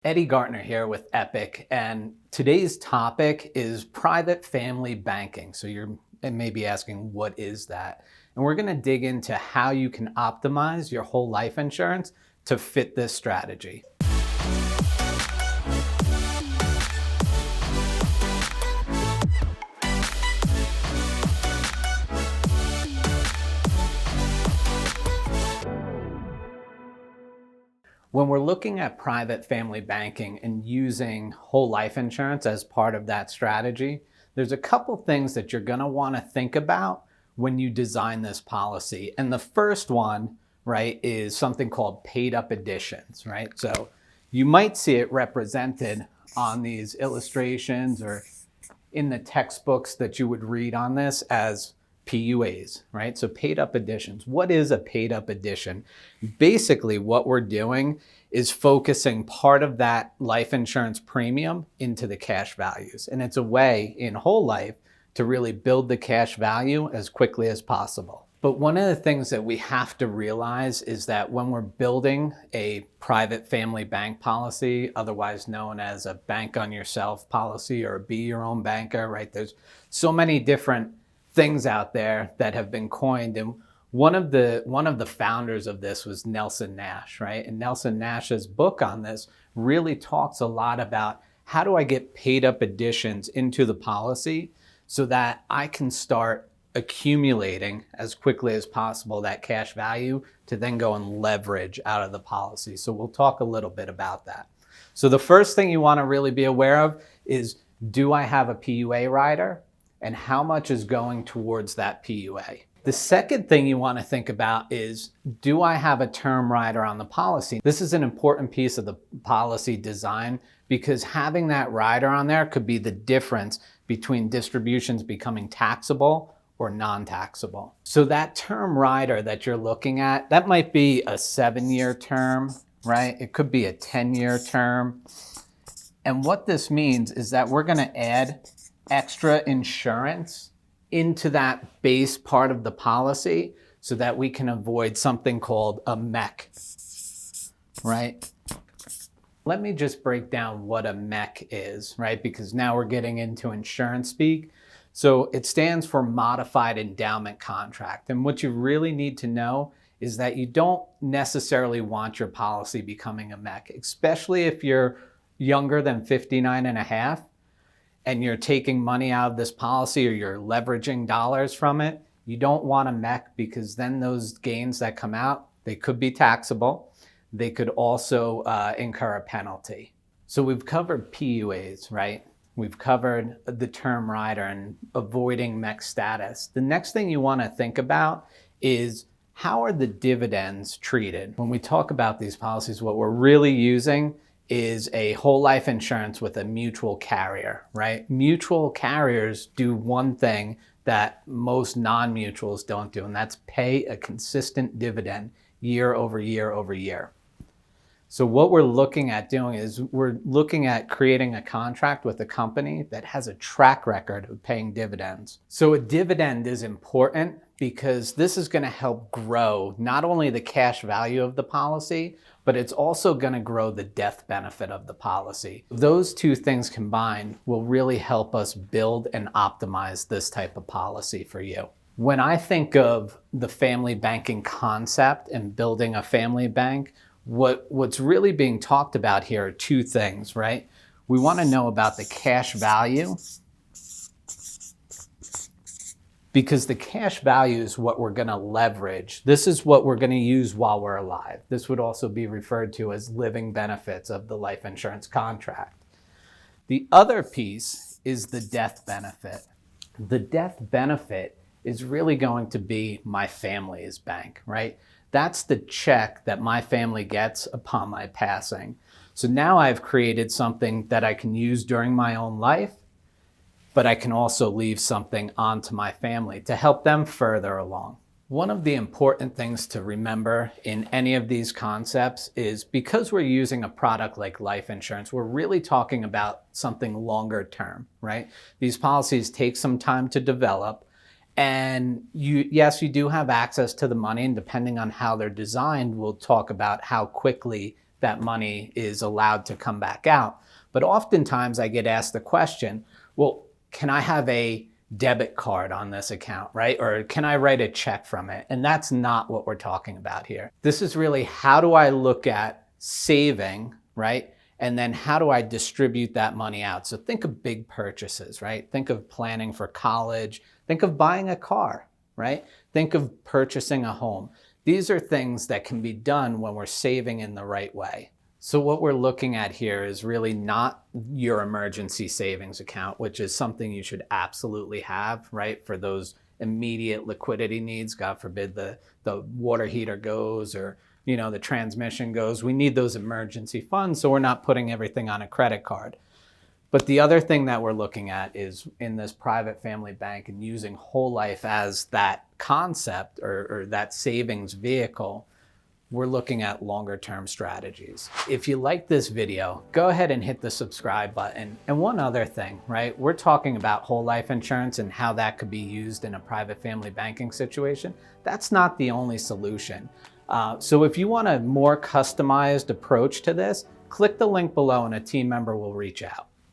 Eddie Gartner here with Epic, and today's topic is private family banking. So you're maybe asking, what is that? And we're going to dig into how you can optimize your whole life insurance to fit this strategy. When we're looking at private family banking and using whole life insurance as part of that strategy, there's a couple things that you're going to want to think about when you design this policy. And the first one, right, is something called paid up additions, right? So you might see it represented on these illustrations or in the textbooks that you would read on this as PUAs, right? So paid up additions. What is a paid up addition? Basically, what we're doing is focusing part of that life insurance premium into the cash values. And it's a way in whole life to really build the cash value as quickly as possible. But one of the things that we have to realize is that when we're building a private family bank policy, otherwise known as a bank on yourself policy or be your own banker, right? There's so many different things out there that have been coined, and one of the founders of this was Nelson Nash, right? And Nelson Nash's book on this really talks a lot about how do I get paid up additions into the policy so that I can start accumulating as quickly as possible that cash value to then go and leverage out of the policy. So we'll talk a little bit about that. So the first thing you want to really be aware of is, do I have a PUA rider? And how much is going towards that PUA? The second thing you want to think about is, do I have a term rider on the policy? This is an important piece of the policy design because having that rider on there could be the difference between distributions becoming taxable or non-taxable. So that term rider that you're looking at, that might be a 7-year term, right? It could be a 10-year term. And what this means is that we're going to add extra insurance into that base part of the policy so that we can avoid something called a MEC, right? Let me just break down what a MEC is, right? Because now we're getting into insurance speak. So it stands for Modified Endowment Contract. And what you really need to know is that you don't necessarily want your policy becoming a MEC, especially if you're younger than 59 and a half. And you're taking money out of this policy or you're leveraging dollars from it, you don't want a MEC because then those gains that come out, they could be taxable. They could also incur a penalty. So we've covered PUAs, right? We've covered the term rider and avoiding MEC status. The next thing you want to think about is, how are the dividends treated? When we talk about these policies, what we're really using is a whole life insurance with a mutual carrier, right? Mutual carriers do one thing that most non-mutuals don't do, and that's pay a consistent dividend year over year over year. So what we're looking at doing is we're looking at creating a contract with a company that has a track record of paying dividends. So a dividend is important because this is going to help grow not only the cash value of the policy, but it's also going to grow the death benefit of the policy. Those two things combined will really help us build and optimize this type of policy for you. When I think of the family banking concept and building a family bank, what's really being talked about here are two things, right? We want to know about the cash value, because the cash value is what we're going to leverage. This is what we're going to use while we're alive. This would also be referred to as living benefits of the life insurance contract. The other piece is the death benefit. The death benefit is really going to be my family's bank, right? That's the check that my family gets upon my passing. So now I've created something that I can use during my own life, but I can also leave something onto my family to help them further along. One of the important things to remember in any of these concepts is, because we're using a product like life insurance, we're really talking about something longer term, right? These policies take some time to develop. And yes, you do have access to the money, and depending on how they're designed, we'll talk about how quickly that money is allowed to come back out. But oftentimes I get asked the question, well, can I have a debit card on this account, right? Or can I write a check from it? And that's not what we're talking about here. This is really, how do I look at saving, right? And then how do I distribute that money out? So think of big purchases, right? Think of planning for college. Think of buying a car, right? Think of purchasing a home. These are things that can be done when we're saving in the right way. So what we're looking at here is really not your emergency savings account, which is something you should absolutely have, right? For those immediate liquidity needs. God forbid the water heater goes, or the transmission goes. We need those emergency funds, so we're not putting everything on a credit card. But the other thing that we're looking at is in this private family bank and using whole life as that concept or that savings vehicle, we're looking at longer term strategies. If you like this video, go ahead and hit the subscribe button. And one other thing, right? We're talking about whole life insurance and how that could be used in a private family banking situation. That's not the only solution. So if you want a more customized approach to this, click the link below and a team member will reach out.